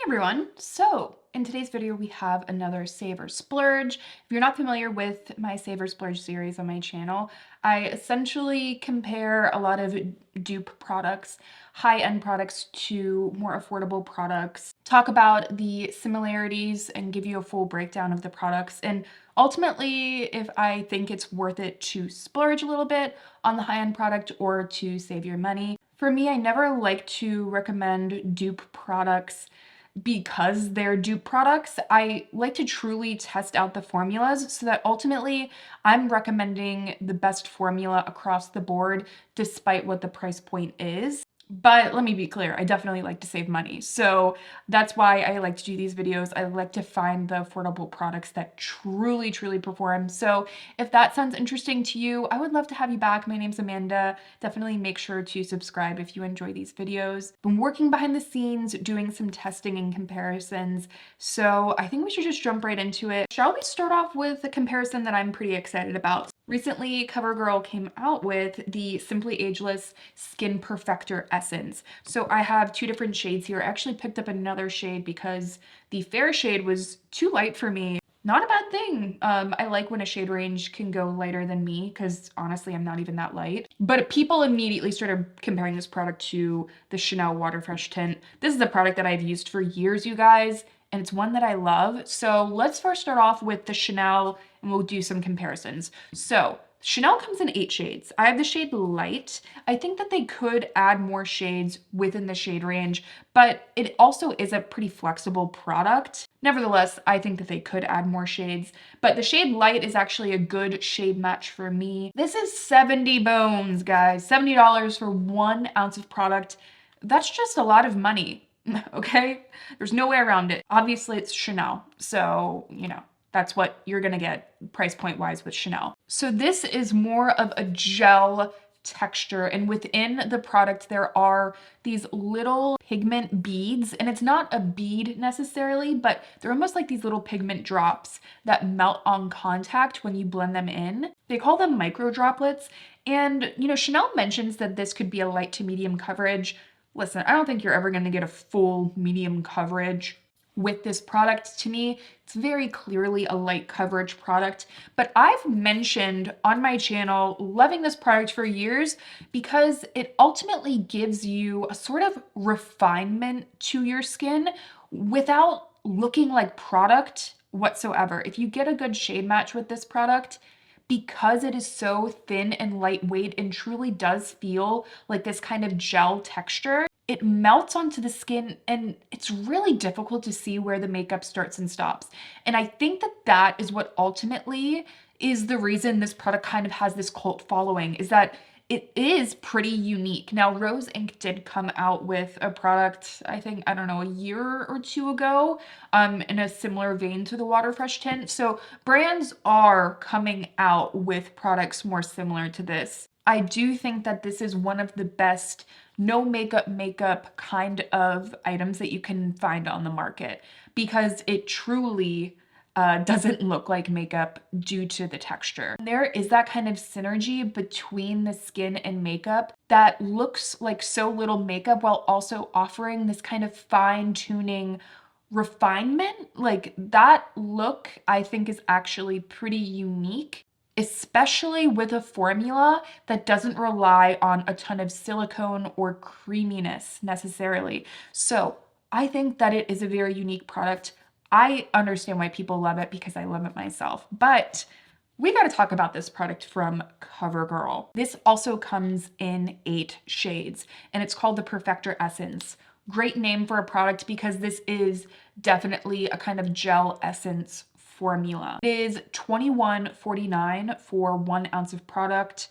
Everyone, so in today's video we have another Save or Splurge. If you're not familiar with my Save or Splurge series on my channel, I essentially compare a lot of dupe products, high-end products to more affordable products, talk about the similarities and give you a full breakdown of the products, and ultimately if I think it's worth it to splurge a little bit on the high-end product or to save your money. For me, I never like to recommend dupe products because they're dupe products. I like to truly test out the formulas so that ultimately I'm recommending the best formula across the board despite what the price point is. But let me be clear, I definitely like to save money. So that's why I like to do these videos. I like to find the affordable products that truly perform. So if that sounds interesting to you, I would love to have you back. My name's Amanda. Definitely make sure to subscribe if you enjoy these videos. Been working behind the scenes, doing some testing and comparisons. So I think we should just jump right into it. Shall we start off with a comparison that I'm pretty excited about? Recently, Covergirl came out with the Simply Ageless Skin Perfector Essence. So I have two different shades here. I actually picked up another shade because the fair shade was too light for me. Not a bad thing. I like when a shade range can go lighter than me because honestly, I'm not even that light. But people immediately started comparing this product to the Chanel Waterfresh tint. This is a product that I've used for years, you guys, and it's one that I love. So let's first start off with the Chanel and we'll do some comparisons. So Chanel comes in 8 shades. I have the shade Light. I think that they could add more shades within the shade range, but it also is a pretty flexible product. Nevertheless, I think that they could add more shades, but the shade Light is actually a good shade match for me. This is 70 bones, guys. $70 for 1 ounce of product. That's just a lot of money, okay? There's no way around it. Obviously, it's Chanel, so, you know, that's what you're gonna get price point wise with Chanel. So this is more of a gel texture, and within the product there are these little pigment beads, and it's not a bead necessarily, but they're almost like these little pigment drops that melt on contact when you blend them in. They call them micro droplets, and you know, Chanel mentions that this could be a light to medium coverage. Listen, I don't think you're ever gonna get a full medium coverage with this product. To me, it's very clearly a light coverage product, but I've mentioned on my channel loving this product for years because it ultimately gives you a sort of refinement to your skin without looking like product whatsoever. If you get a good shade match with this product, because it is so thin and lightweight and truly does feel like this kind of gel texture, it melts onto the skin and it's really difficult to see where the makeup starts and stops. And I think that that is what ultimately is the reason this product kind of has this cult following, is that it is pretty unique. Now, Rose Inc did come out with a product, I think, I don't know, a year or two ago, in a similar vein to the Waterfresh tint. So brands are coming out with products more similar to this. I do think that this is one of the best no makeup kind of items that you can find on the market because it truly doesn't look like makeup due to the texture. There is that kind of synergy between the skin and makeup that looks like so little makeup while also offering this kind of fine-tuning refinement. Like that look, I think, is actually pretty unique, especially with a formula that doesn't rely on a ton of silicone or creaminess necessarily. So I think that it is a very unique product. I understand why people love it because I love it myself, but we got to talk about this product from Covergirl. This also comes in 8 shades and it's called the Perfector Essence. Great name for a product because this is definitely a kind of gel essence formula. It is $21.49 for 1 ounce of product.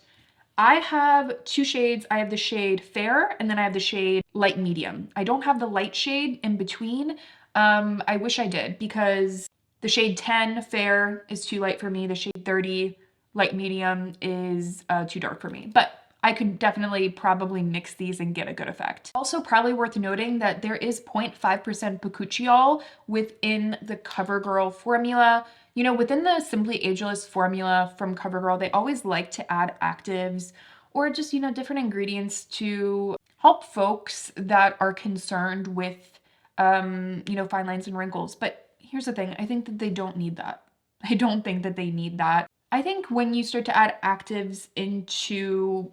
I have 2 shades. I have the shade Fair and then I have the shade Light Medium. I don't have the light shade in between. I wish I did because the shade 10 Fair is too light for me. The shade 30 Light Medium is too dark for me, but I could definitely probably mix these and get a good effect. Also probably worth noting that there is 0.5% bakuchiol within the Covergirl formula. You know, within the Simply Ageless formula from Covergirl, they always like to add actives or just, you know, different ingredients to help folks that are concerned with you know, fine lines and wrinkles. But here's the thing, I think that they don't need that. I don't think that they need that. I think when you start to add actives into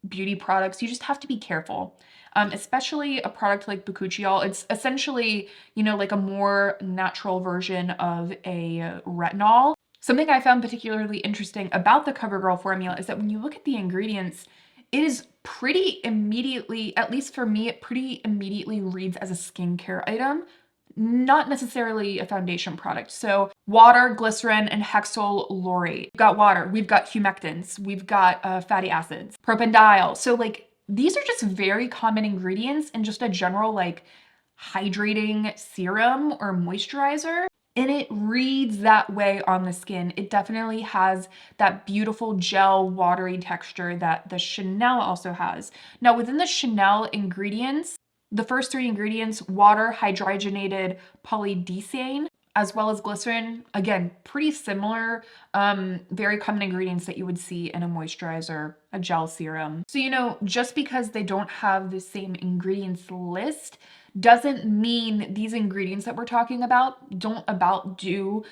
beauty products, you just have to be careful. Especially a product like Bakuchiol. It's essentially, you know, like a more natural version of a retinol. Something I found particularly interesting about the CoverGirl formula is that when you look at the ingredients, it is pretty immediately, at least for me, it pretty immediately reads as a skincare item, not necessarily a foundation product. So water, glycerin, and hexyl laurate. We've got water, we've got humectants, we've got fatty acids, propanediol. So like these are just very common ingredients in just a general like hydrating serum or moisturizer. And it reads that way on the skin. It definitely has that beautiful gel watery texture that the Chanel also has. Now within the Chanel ingredients, the first three ingredients, water, hydrogenated polydesane, as well as glycerin, again, pretty similar, very common ingredients that you would see in a moisturizer, a gel serum. So, you know, just because they don't have the same ingredients list doesn't mean these ingredients that we're talking about don't about do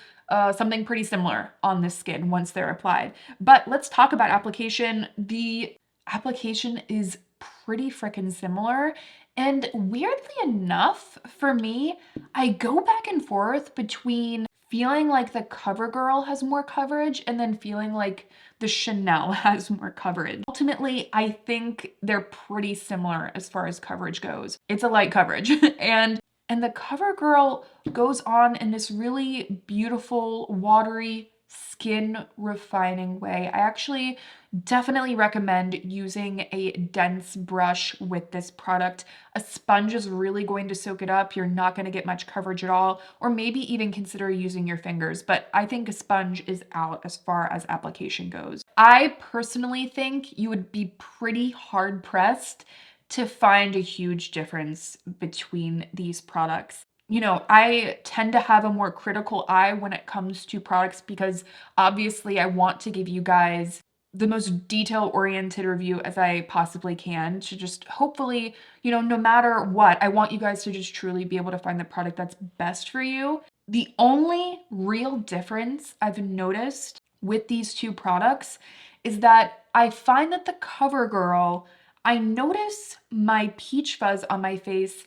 something pretty similar on the skin once they're applied. But let's talk about application. The application is pretty freaking similar. And weirdly enough, for me, I go back and forth between feeling like the CoverGirl has more coverage and then feeling like the Chanel has more coverage. Ultimately, I think they're pretty similar as far as coverage goes. It's a light coverage. And the CoverGirl goes on in this really beautiful, watery, skin refining way. I actually definitely recommend using a dense brush with this product. A sponge is really going to soak it up. You're not going to get much coverage at all, or maybe even consider using your fingers, but I think a sponge is out as far as application goes. I personally think you would be pretty hard pressed to find a huge difference between these products. You know, I tend to have a more critical eye when it comes to products because obviously I want to give you guys the most detail-oriented review as I possibly can to just hopefully, you know, no matter what, I want you guys to just truly be able to find the product that's best for you. The only real difference I've noticed with these two products is that I find that the CoverGirl, I notice my peach fuzz on my face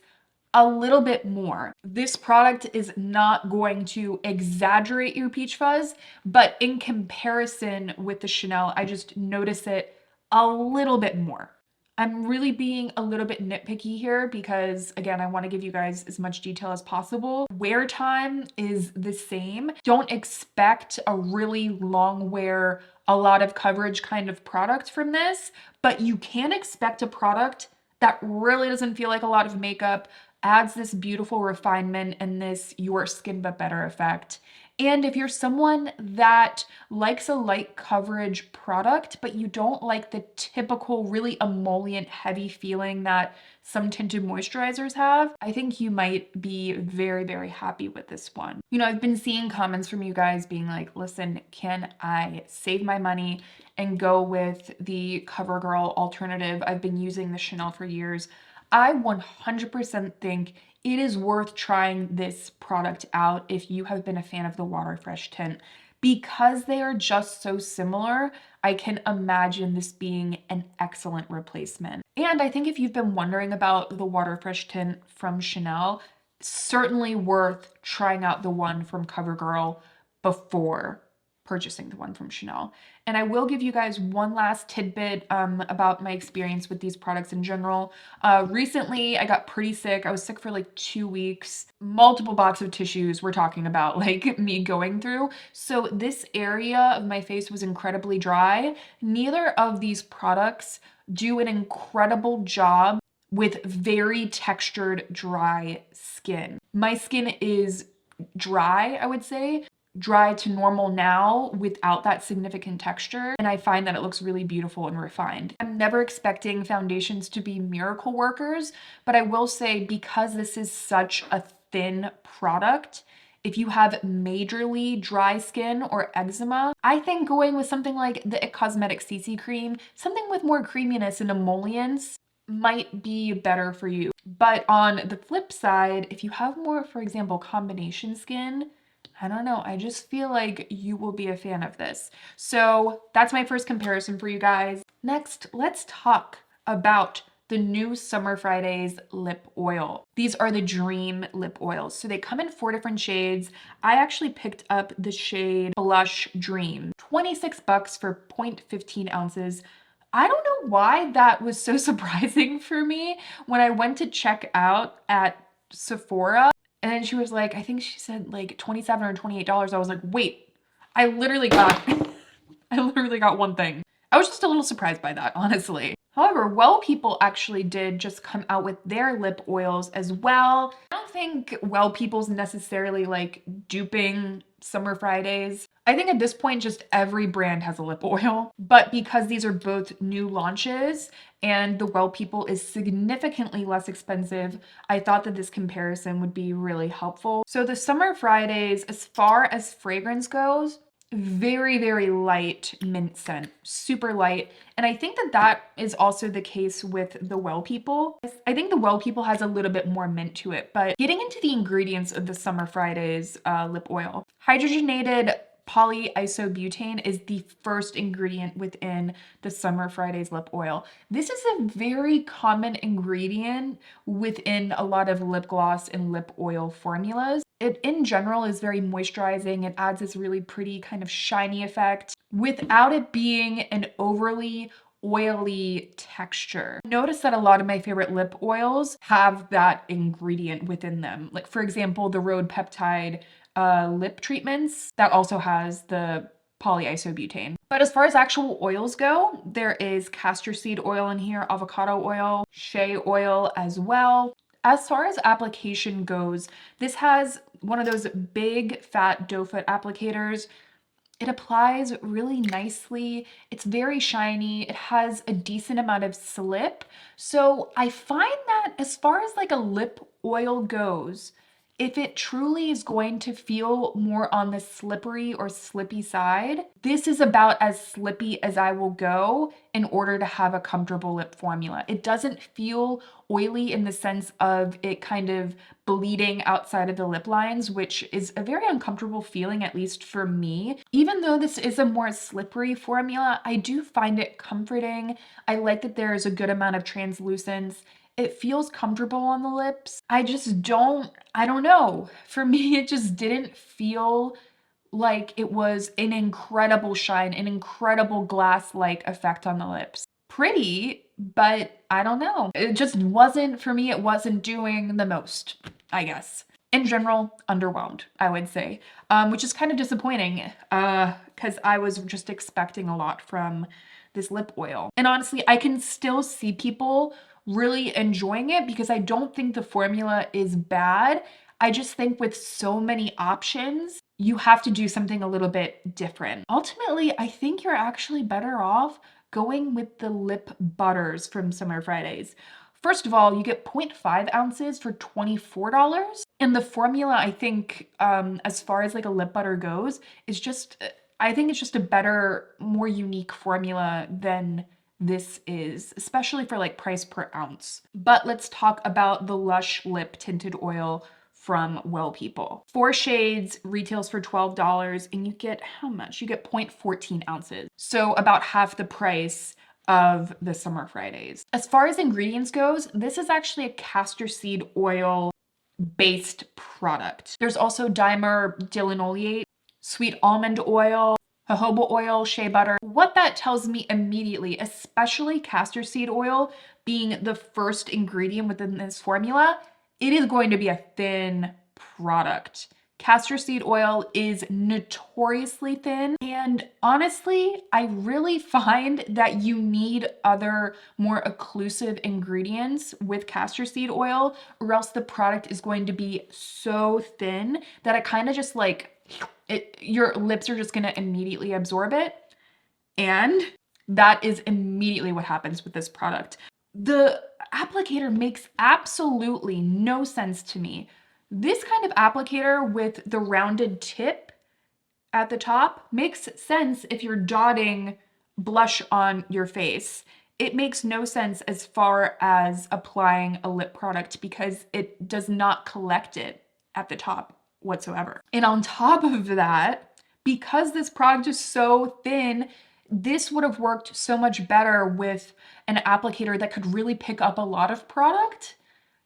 a little bit more. This product is not going to exaggerate your peach fuzz, but in comparison with the Chanel, I just notice it a little bit more. I'm really being a little bit nitpicky here because, again, I want to give you guys as much detail as possible. Wear time is the same. Don't expect a really long wear, a lot of coverage kind of product from this, but you can expect a product that really doesn't feel like a lot of makeup, adds this beautiful refinement and this your skin but better effect. And if you're someone that likes a light coverage product, but you don't like the typical really emollient heavy feeling that some tinted moisturizers have, I think you might be very, very happy with this one. You know, I've been seeing comments from you guys being like, listen, can I save my money and go with the CoverGirl alternative? I've been using the Chanel for years. I 100% think it is worth trying this product out if you have been a fan of the Waterfresh tint. Because they are just so similar, I can imagine this being an excellent replacement. And I think if you've been wondering about the Waterfresh tint from Chanel, certainly worth trying out the one from CoverGirl before purchasing the one from Chanel. And I will give you guys one last tidbit about my experience with these products in general. Recently, I got pretty sick. I was sick for like 2 weeks. Multiple boxes of tissues we're talking about, like me going through. So this area of my face was incredibly dry. Neither of these products do an incredible job with very textured, dry skin. My skin is dry, I would say, dry to normal now without that significant texture, and I find that it looks really beautiful and refined. I'm never expecting foundations to be miracle workers, but I will say because this is such a thin product, if you have majorly dry skin or eczema, I think going with something like the It Cosmetics CC cream, something with more creaminess and emollients, might be better for you. But on the flip side, if you have more, for example, combination skin, I don't know, I just feel like you will be a fan of this. So that's my first comparison for you guys. Next, let's talk about the new Summer Fridays lip oil. These are the Dream lip oils. So they come in 4 different shades. I actually picked up the shade Blush Dream. 26 bucks for 0.15 ounces. I don't know why that was so surprising for me when I went to check out at Sephora, and then she was like, I think she said like $27 or $28. I was like, wait, I literally got I literally got one thing. I was just a little surprised by that, honestly. However, Well People actually did just come out with their lip oils as well. I don't think Well People's necessarily like duping Summer Fridays. I think at this point, just every brand has a lip oil, but because these are both new launches and the Well People is significantly less expensive, I thought that this comparison would be really helpful. So the Summer Fridays, as far as fragrance goes, very, very light mint scent, super light. And I think that that is also the case with the Well People. I think the Well People has a little bit more mint to it, but getting into the ingredients of the Summer Fridays lip oil, hydrogenated polyisobutane is the first ingredient within the Summer Fridays lip oil. This is a very common ingredient within a lot of lip gloss and lip oil formulas. It in general is very moisturizing. It adds this really pretty kind of shiny effect without it being an overly oily texture. Notice that a lot of my favorite lip oils have that ingredient within them. Like for example, the Rhode Peptide lip treatments that also has the polyisobutane. But as far as actual oils go, there is castor seed oil in here, avocado oil, shea oil as well. As far as application goes, this has one of those big fat doe foot applicators. It applies really nicely. It's very shiny. It has a decent amount of slip. So I find that as far as like a lip oil goes, if it truly is going to feel more on the slippery or slippy side, this is about as slippy as I will go in order to have a comfortable lip formula. It doesn't feel oily in the sense of it kind of bleeding outside of the lip lines, which is a very uncomfortable feeling, at least for me. Even though this is a more slippery formula, I do find it comforting. I like that there is a good amount of translucence. It feels comfortable on the lips. I don't know. For me, it just didn't feel like it was an incredible shine, an incredible glass-like effect on the lips. Pretty, but I don't know. It just wasn't, for me, it wasn't doing the most, I guess. In general, underwhelmed, I would say, which is kind of disappointing because I was just expecting a lot from this lip oil. And honestly, I can still see people really enjoying it because I don't think the formula is bad. I just think with so many options, you have to do something a little bit different. Ultimately, I think you're actually better off going with the lip butters from Summer Fridays. First of all, you get 0.5 ounces for $24. And the formula, I think, as far as like a lip butter goes, is just, I think it's just a better, more unique formula than this is, especially for like price per ounce. But let's talk about the Lush Lip Tinted Oil from Well People. 4 shades, retails for $12, and you get how much? You get 0.14 ounces. So about half the price of the Summer Fridays. As far as ingredients goes, this is actually a castor seed oil based product. There's also dimer sweet almond oil, jojoba oil, shea butter. What that tells me immediately, especially castor seed oil being the first ingredient within this formula, it is going to be a thin product. Castor seed oil is notoriously thin, and honestly, I really find that you need other more occlusive ingredients with castor seed oil, or else the product is going to be so thin that it kind of just like, your lips are just gonna immediately absorb it, and that is immediately what happens with this product. The applicator makes absolutely no sense to me. This kind of applicator with the rounded tip at the top makes sense if you're dotting blush on your face. it makes no sense as far as applying a lip product because it does not collect it at the top whatsoever. And on top of that, because this product is so thin, this would have worked so much better with an applicator that could really pick up a lot of product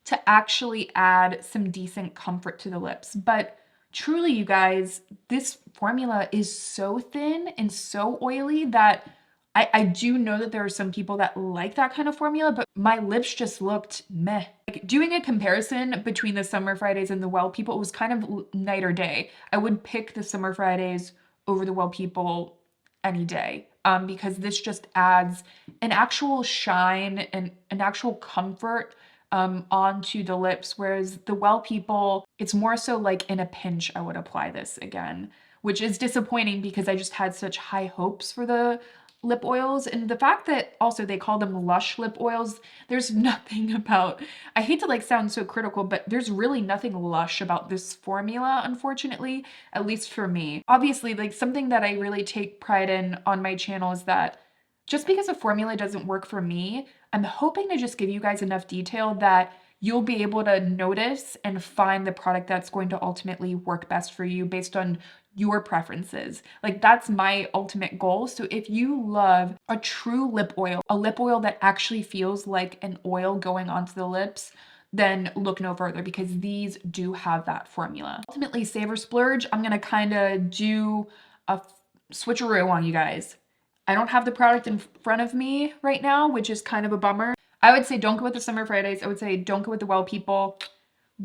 to actually add some decent comfort to the lips. But truly, you guys, this formula is so thin and so oily that I do know that there are some people that like that kind of formula, but my lips just looked meh. Like doing a comparison between the Summer Fridays and the Well People, it was kind of night or day. I would pick the Summer Fridays over the Well People any day because this just adds an actual shine and an actual comfort onto the lips, whereas the Well People, it's more so like in a pinch I would apply this again, which is disappointing because I just had such high hopes for the lip oils. And the fact that also they call them lush lip oils, there's nothing about, I hate to like sound so critical, but there's really nothing lush about this formula, unfortunately, at least for me. Obviously, like something that I really take pride in on my channel is that just because a formula doesn't work for me, I'm hoping to just give you guys enough detail that you'll be able to notice and find the product that's going to ultimately work best for you based on your preferences. Like that's my ultimate goal. So if you love a true lip oil, a lip oil that actually feels like an oil going onto the lips, then look no further because these do have that formula. Ultimately, Save or Splurge, I'm gonna kind of do a switcheroo on you guys. I don't have the product in front of me right now, which is kind of a bummer. I would say don't go with the Summer Fridays. I would say don't go with the Well People.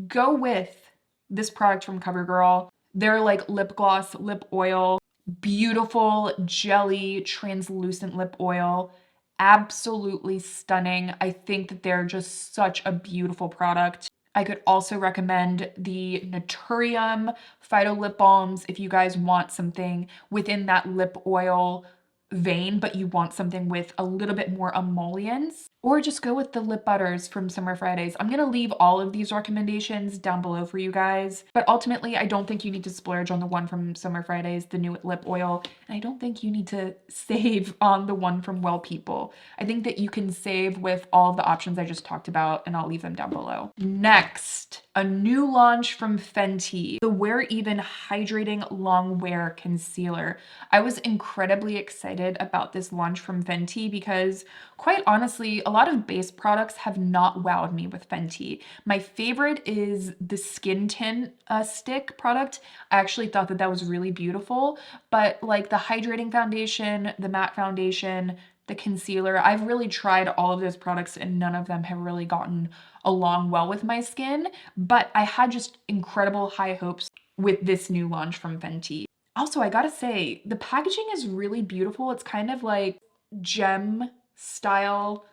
Go with this product from Covergirl. They're like lip gloss, lip oil, beautiful jelly, translucent lip oil. Absolutely stunning. I think that they're just such a beautiful product. I could also recommend the Naturium Phyto Lip Balms if you guys want something within that lip oil vein, but you want something with a little bit more emollients, or just go with the lip butters from Summer Fridays. I'm gonna leave all of these recommendations down below for you guys, but ultimately I don't think you need to splurge on the one from Summer Fridays, the new lip oil, and I don't think you need to save on the one from Well People. I think that you can save with all of the options I just talked about, and I'll leave them down below. Next, a new launch from Fenty, the Wear Even Hydrating Long Wear Concealer. I was incredibly excited about this launch from Fenty because, quite honestly, a lot of base products have not wowed me with Fenty. My favorite is the Skin Tint stick product. I actually thought that that was really beautiful, but like the hydrating foundation, the matte foundation, the concealer, I've really tried all of those products and none of them have really gotten along well with my skin, but I had just incredible high hopes with this new launch from Fenty. Also, I gotta say, the packaging is really beautiful. It's kind of like gem style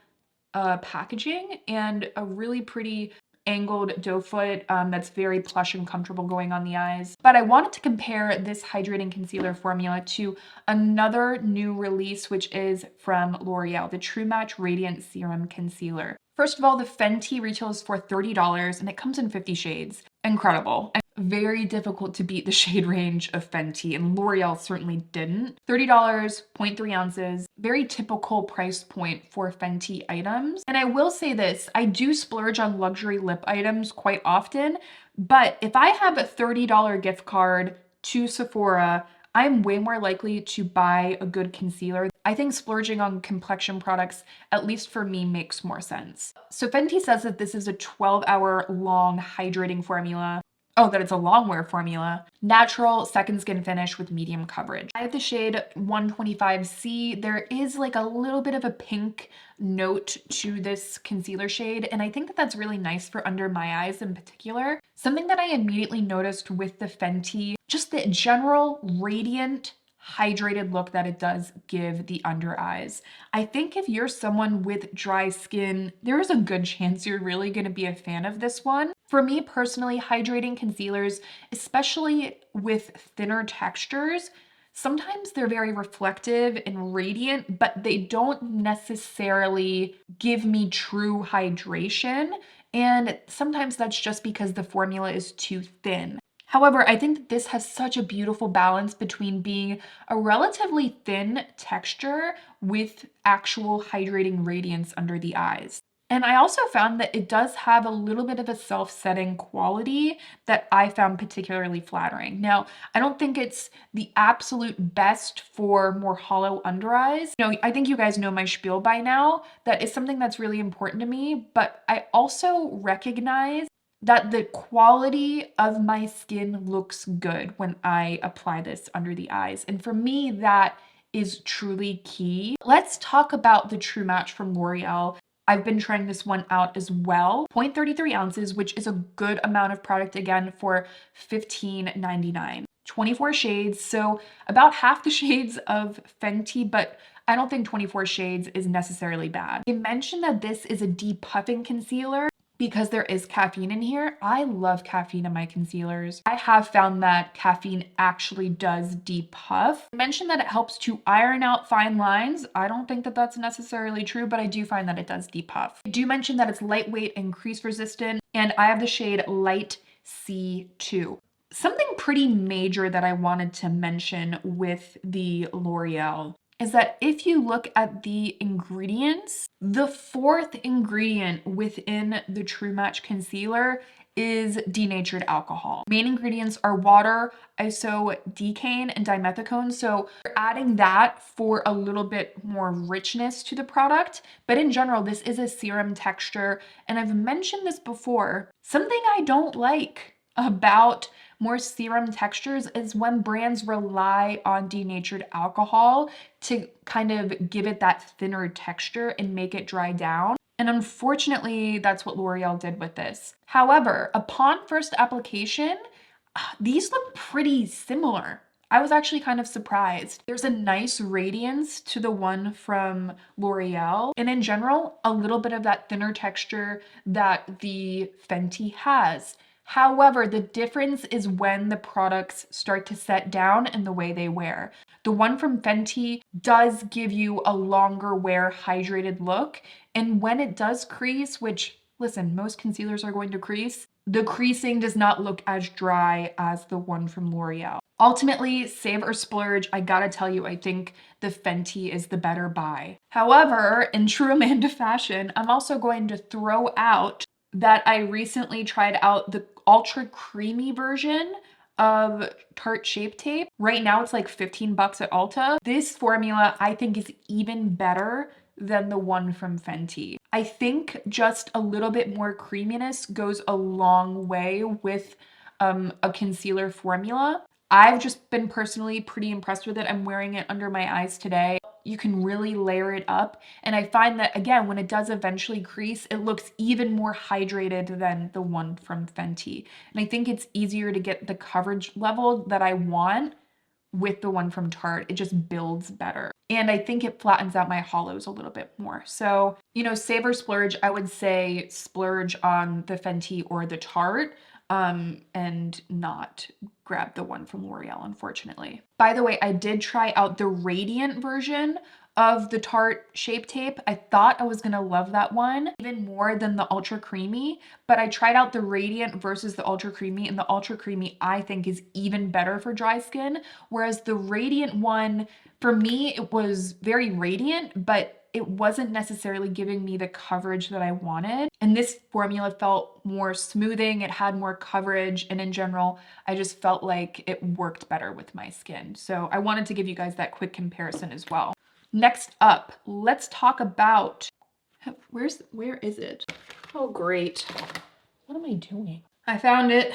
packaging and a really pretty angled doe foot that's very plush and comfortable going on the eyes. But I wanted to compare this hydrating concealer formula to another new release, which is from L'Oreal, the True Match Radiant Serum Concealer. First of all, the Fenty retails for $30 and it comes in 50 shades. Incredible. Very difficult to beat the shade range of Fenty, and L'Oreal certainly didn't. $30, 0.3 ounces, very typical price point for Fenty items. And I will say this, I do splurge on luxury lip items quite often, but if I have a $30 gift card to Sephora, I'm way more likely to buy a good concealer. I think splurging on complexion products, at least for me, makes more sense. So Fenty says that this is a 12-hour long hydrating formula. Oh, that it's a long wear formula. Natural second skin finish with medium coverage. I have the shade 125C. There is like a little bit of a pink note to this concealer shade, and I think that that's really nice for under my eyes in particular. Something that I immediately noticed with the Fenty, just the general radiant, hydrated look that it does give the under eyes. I think if you're someone with dry skin, there is a good chance you're really going to be a fan of this one. For me personally, hydrating concealers, especially with thinner textures, sometimes they're very reflective and radiant, but they don't necessarily give me true hydration. And sometimes that's just because the formula is too thin. However, I think that this has such a beautiful balance between being a relatively thin texture with actual hydrating radiance under the eyes. And I also found that it does have a little bit of a self-setting quality that I found particularly flattering. Now, I don't think it's the absolute best for more hollow under eyes. You know, I think you guys know my spiel by now. That is something that's really important to me, but I also recognize that the quality of my skin looks good when I apply this under the eyes. And for me, that is truly key. Let's talk about the True Match from L'Oreal. I've been trying this one out as well. 0.33 ounces, which is a good amount of product again for $15.99. 24 shades, so about half the shades of Fenty, but I don't think 24 shades is necessarily bad. They mentioned that this is a depuffing concealer because there is caffeine in here. I love caffeine in my concealers. I have found that caffeine actually does depuff. I mentioned that it helps to iron out fine lines. I don't think that that's necessarily true, but I do find that it does depuff. I do mention that it's lightweight and crease resistant, and I have the shade Light C2. Something pretty major that I wanted to mention with the L'Oreal is that if you look at the ingredients, the fourth ingredient within the True Match concealer is denatured alcohol. Main ingredients are water, isodecane, and dimethicone. So we're adding that for a little bit more richness to the product. But in general, this is a serum texture. And I've mentioned this before. Something I don't like about more serum textures is when brands rely on denatured alcohol to kind of give it that thinner texture and make it dry down. And unfortunately, that's what L'Oreal did with this. However, upon first application, these look pretty similar. I was actually kind of surprised. There's a nice radiance to the one from L'Oreal, and in general, a little bit of that thinner texture that the Fenty has. However, the difference is when the products start to set down and the way they wear. The one from Fenty does give you a longer wear hydrated look, and when it does crease, which, listen, most concealers are going to crease, the creasing does not look as dry as the one from L'Oreal. Ultimately, save or splurge, I gotta tell you, I think the Fenty is the better buy. However, in true Amanda fashion, I'm also going to throw out that I recently tried out the ultra creamy version of Tarte Shape Tape. Right now it's like 15 bucks at Ulta. This formula I think is even better than the one from Fenty. I think just a little bit more creaminess goes a long way with a concealer formula. I've just been personally pretty impressed with it. I'm wearing it under my eyes today. You can really layer it up. And I find that, again, when it does eventually crease, it looks even more hydrated than the one from Fenty. And I think it's easier to get the coverage level that I want with the one from Tarte. It just builds better. And I think it flattens out my hollows a little bit more. So, you know, save or splurge, I would say splurge on the Fenty or the Tarte. And not grab the one from L'Oreal, unfortunately. By the way, I did try out the Radiant version of the Tarte Shape Tape. I thought I was gonna love that one even more than the Ultra Creamy, but I tried out the Radiant versus the Ultra Creamy, and the Ultra Creamy I think is even better for dry skin, whereas the Radiant one, for me, it was very radiant, but it wasn't necessarily giving me the coverage that I wanted. And this formula felt more smoothing, it had more coverage, and in general, I just felt like it worked better with my skin. So I wanted to give you guys that quick comparison as well. Next up, let's talk about, where is it? Oh, great. What am I doing? I found it.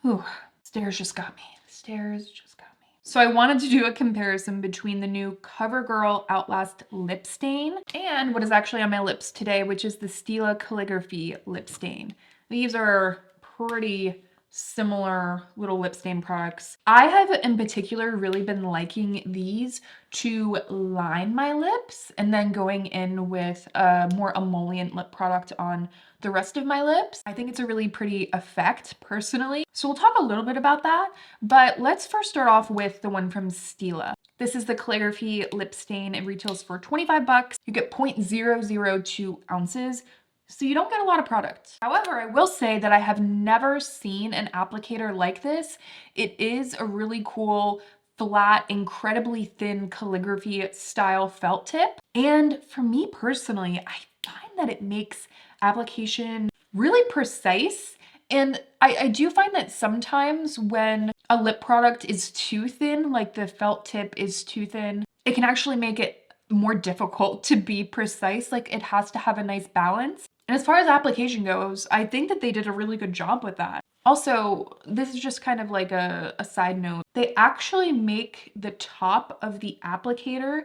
Ooh, stairs just got me. Stairs just got me. So I wanted to do a comparison between the new Covergirl Outlast lip stain and what is actually on my lips today, which is the Stila Caligraphy lip stain. These are pretty similar little lip stain products. I have in particular really been liking these to line my lips and then going in with a more emollient lip product on the rest of my lips. I think it's a really pretty effect personally. So we'll talk a little bit about that, but let's first start off with the one from Stila. This is the Caligraphy lip stain. It retails for 25 bucks. You get 0.002 ounces. So you don't get a lot of product. However, I will say that I have never seen an applicator like this. It is a really cool, flat, incredibly thin calligraphy style felt tip. And for me personally, I find that it makes application really precise. And I do find that sometimes when a lip product is too thin, like the felt tip is too thin, it can actually make it more difficult to be precise. Like it has to have a nice balance. And as far as application goes, I think that they did a really good job with that. Also, this is just kind of like a side note. They actually make the top of the applicator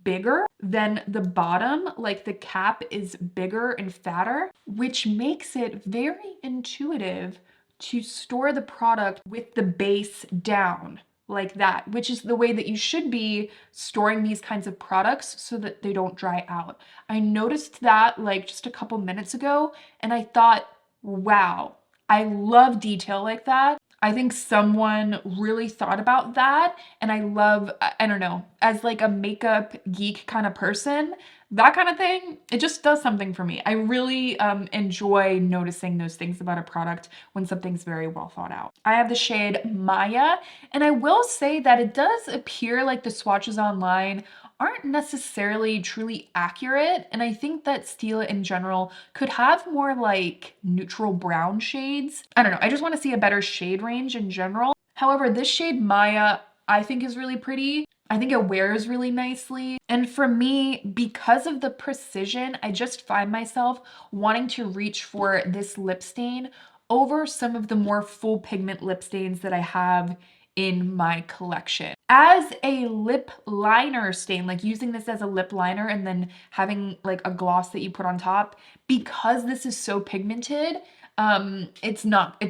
bigger than the bottom, like the cap is bigger and fatter, which makes it very intuitive to store the product with the base down like that, which is the way that you should be storing these kinds of products so that they don't dry out. I noticed that like just a couple minutes ago and I thought, wow, I love detail like that. I think someone really thought about that, and I love, I don't know, as like a makeup geek kind of person, that kind of thing, it just does something for me. I really enjoy noticing those things about a product when something's very well thought out. I have the shade Maya, and I will say that it does appear like the swatches online aren't necessarily truly accurate, and I think that Stila in general could have more like neutral brown shades. I don't know, I just want to see a better shade range in general. However, this shade Maya I think is really pretty. I think it wears really nicely. And for me, because of the precision, I just find myself wanting to reach for this lip stain over some of the more full pigment lip stains that I have in my collection. As a lip liner stain, like using this as a lip liner and then having like a gloss that you put on top, because this is so pigmented, it's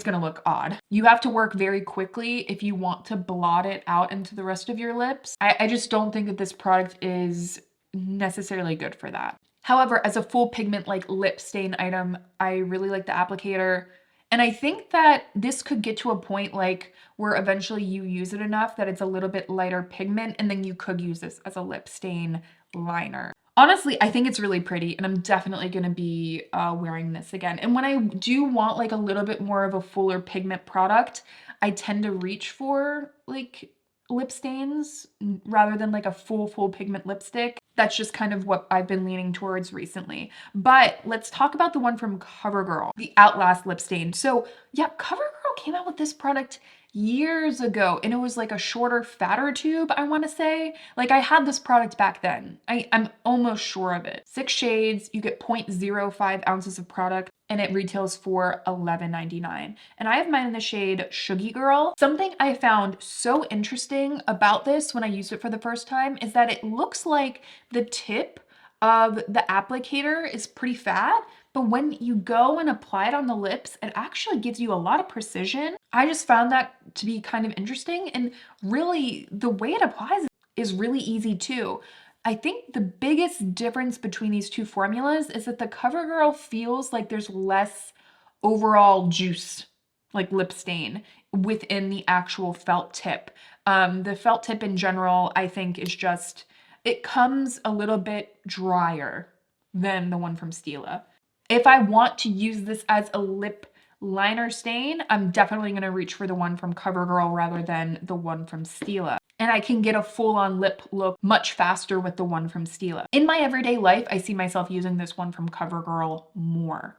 gonna look odd. You have to work very quickly if you want to blot it out into the rest of your lips. I just don't think that this product is necessarily good for that. However, as a full pigment like lip stain item, I really like the applicator. And I think that this could get to a point like where eventually you use it enough that it's a little bit lighter pigment, and then you could use this as a lip stain liner. Honestly, I think it's really pretty, and I'm definitely gonna be wearing this again. And when I do want like a little bit more of a fuller pigment product, I tend to reach for like lip stains rather than like a full pigment lipstick. That's just kind of what I've been leaning towards recently. But let's talk about the one from Covergirl, the Outlast lip stain. So yeah, Covergirl came out with this product years ago, and it was like a shorter, fatter tube, I want to say. Like I had this product back then. I'm almost sure of it. 6 shades, you get 0.05 ounces of product, and it retails for $11.99. And I have mine in the shade Shuggy Girl. Something I found so interesting about this when I used it for the first time is that it looks like the tip of the applicator is pretty fat, but when you go and apply it on the lips, it actually gives you a lot of precision. I just found that to be kind of interesting, and really the way it applies is really easy too. I think the biggest difference between these two formulas is that the CoverGirl feels like there's less overall juice, like lip stain, within the actual felt tip. The felt tip in general, I think, is just, it comes a little bit drier than the one from Stila. If I want to use this as a lip liner stain, I'm definitely going to reach for the one from CoverGirl rather than the one from Stila. And I can get a full-on lip look much faster with the one from Stila. In my everyday life, I see myself using this one from CoverGirl more.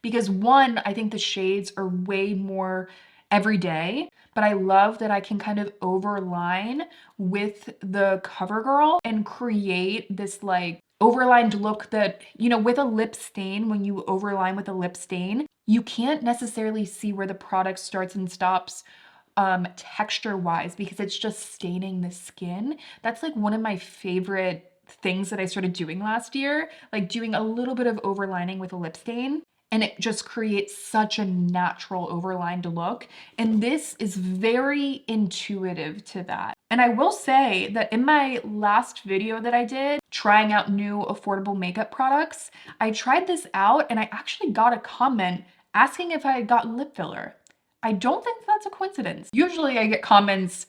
Because one, I think the shades are way more everyday, but I love that I can kind of overline with the CoverGirl and create this like overlined look that, you know, with a lip stain, when you overline with a lip stain, you can't necessarily see where the product starts and stops texture wise, because it's just staining the skin. That's like one of my favorite things that I started doing last year, like doing a little bit of overlining with a lip stain. And it just creates such a natural overlined look. And this is very intuitive to that. And I will say that in my last video that I did, trying out new affordable makeup products, I tried this out and I actually got a comment asking if I had gotten lip filler. I don't think that's a coincidence. Usually I get comments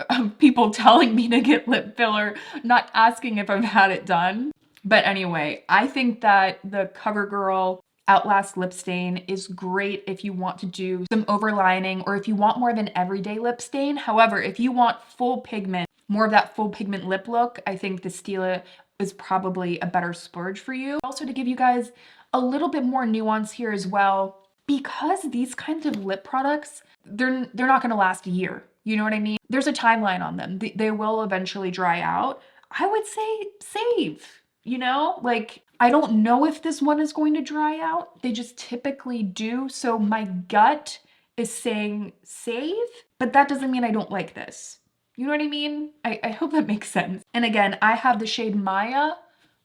of people telling me to get lip filler, not asking if I've had it done. But anyway, I think that the CoverGirl Outlast lip stain is great if you want to do some overlining or if you want more of an everyday lip stain. However, if you want full pigment, more of that full pigment lip look, I think the Stila is probably a better splurge for you. Also, to give you guys a little bit more nuance here as well, because these kinds of lip products, they're not going to last a year. You know what I mean? There's a timeline on them. They will eventually dry out. I would say save, you know? Like, I don't know if this one is going to dry out. They just typically do. So my gut is saying save, but that doesn't mean I don't like this. You know what I mean? I hope that makes sense. And again, I have the shade Maya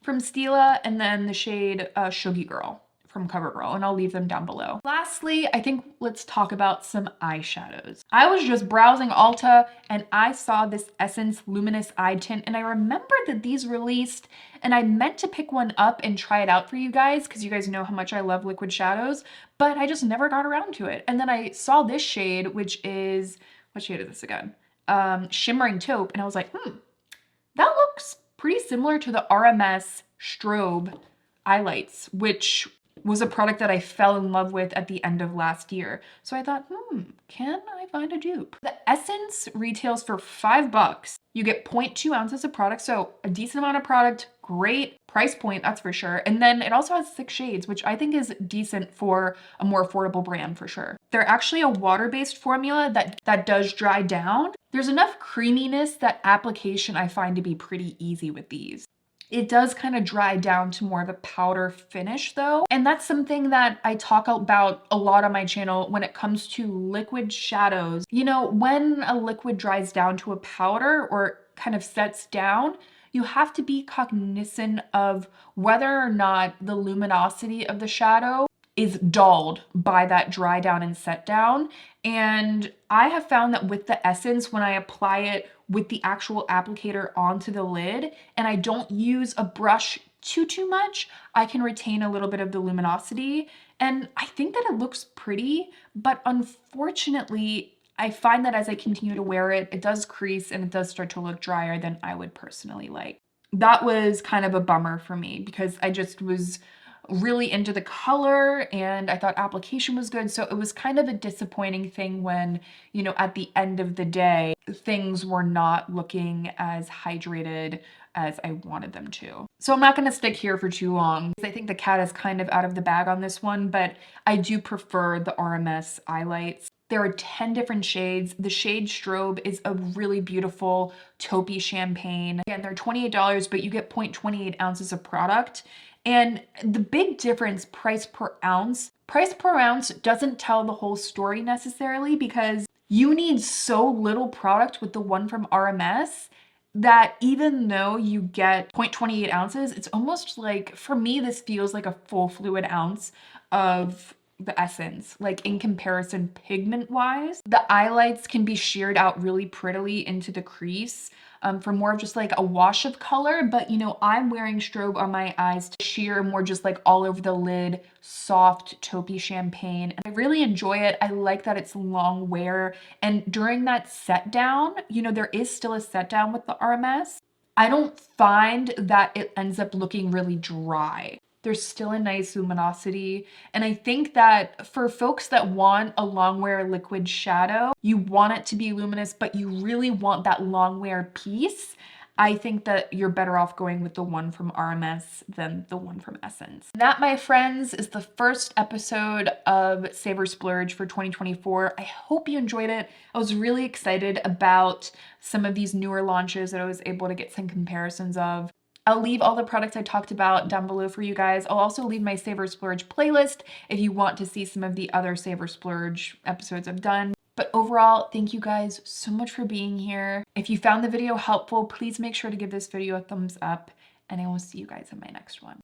from Stila and then the shade Shuggy Girl from Covergirl, and I'll leave them down below. Lastly, I think let's talk about some eyeshadows. I was just browsing Ulta and I saw this Essence Luminous Eye Tint, and I remembered that these released, and I meant to pick one up and try it out for you guys because you guys know how much I love liquid shadows, but I just never got around to it. And then I saw this shade, which is, what shade is this again? Shimmering Taupe, and I was like, that looks pretty similar to the RMS Strobe Eyelights, which was a product that I fell in love with at the end of last year. So I thought, can I find a dupe? The Essence retails for $5. You get 0.2 ounces of product, so a decent amount of product, great price point, that's for sure. And then it also has 6 shades, which I think is decent for a more affordable brand for sure. They're actually a water-based formula that does dry down. There's enough creaminess that application I find to be pretty easy with these. It does kind of dry down to more of a powder finish though. And that's something that I talk about a lot on my channel when it comes to liquid shadows. You know, when a liquid dries down to a powder or kind of sets down, you have to be cognizant of whether or not the luminosity of the shadow is dulled by that dry down and set down. And I have found that with the Essence, when I apply it with the actual applicator onto the lid and I don't use a brush too much, I can retain a little bit of the luminosity. And I think that it looks pretty, but unfortunately, I find that as I continue to wear it, it does crease and it does start to look drier than I would personally like. That was kind of a bummer for me because I just was really into the color and I thought application was good. So it was kind of a disappointing thing when, you know, at the end of the day, things were not looking as hydrated as I wanted them to. So I'm not going to stick here for too long because I think the cat is kind of out of the bag on this one, but I do prefer the RMS Eyelights. There are 10 different shades. The shade Strobe is a really beautiful taupey champagne. Again, they're $28, but you get 0.28 ounces of product. And the big difference, price per ounce doesn't tell the whole story necessarily because you need so little product with the one from RMS that even though you get 0.28 ounces, it's almost like, for me, this feels like a full fluid ounce of the Essence, like in comparison pigment wise. The eyelights can be sheared out really prettily into the crease for more of just like a wash of color, but you know, I'm wearing Strobe on my eyes to sheer more just like all over the lid, soft taupey champagne. And I really enjoy it. I like that it's long wear, and during that set down, you know, there is still a set down with the RMS. I don't find that it ends up looking really dry. There's still a nice luminosity. And I think that for folks that want a long wear liquid shadow, you want it to be luminous, but you really want that long wear piece, I think that you're better off going with the one from RMS than the one from Essence. That, my friends, is the first episode of Save or Splurge for 2024. I hope you enjoyed it. I was really excited about some of these newer launches that I was able to get some comparisons of. I'll leave all the products I talked about down below for you guys. I'll also leave my Save or Splurge playlist if you want to see some of the other Save or Splurge episodes I've done. But overall, thank you guys so much for being here. If you found the video helpful, please make sure to give this video a thumbs up, and I will see you guys in my next one.